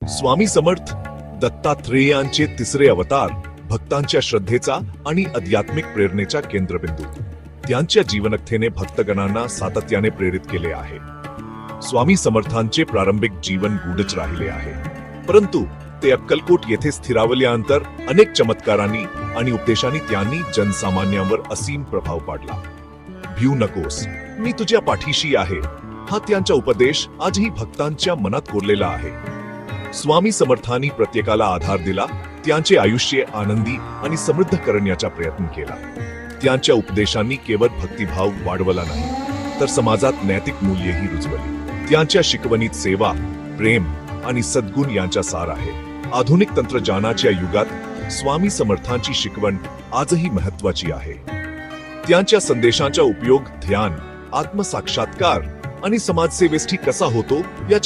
स्वामी समर्थ दत्तात्रेयांचे तिसरे अवतार, भक्तांच्या श्रद्धेचा आणि आध्यात्मिक प्रेरणेचा केंद्रबिंदू. त्यांच्या जीवनकथेने भक्तगणांना सातत्याने प्रेरित केले आहे. स्वामी समर्थांचे प्रारंभिक जीवन गूढच राहिले आहे, परंतु ते अक्कलकोट येथे स्थिरावल्यानंतर अनेक चमत्कारांनी आणि उपदेशांनी त्यांनी जनसामान्यांवर असीम प्रभाव पाडला. भिऊ नकोस, मी तुझ्या पाठीशी आहे, हा त्यांचा उपदेश आजही भक्तांच्या मनात कोरलेला आहे. स्वामी समर्थांनी प्रत्येकाला आधार दिला, त्यांचे आयुष्य आनंदी आणि समृद्ध करण्याचा प्रयत्न केला. त्यांच्या उपदेशांनी केवळ भक्तिभाव वाढवला नाही, तर समाजात नैतिक मूल्येही रुजवली. त्यांच्या शिकवणीत सेवा, प्रेम आणि सद्गुण यांचा सार आहे. आधुनिक तंत्रज्ञानाच्या युगात स्वामी समर्थांची शिकवण आजही महत्वाची आहे. त्यांच्या संदेशांचा उपयोग ध्यान, आत्मसाक्षात्कार आणि समाजसेवेसाठी कसा होतो याचे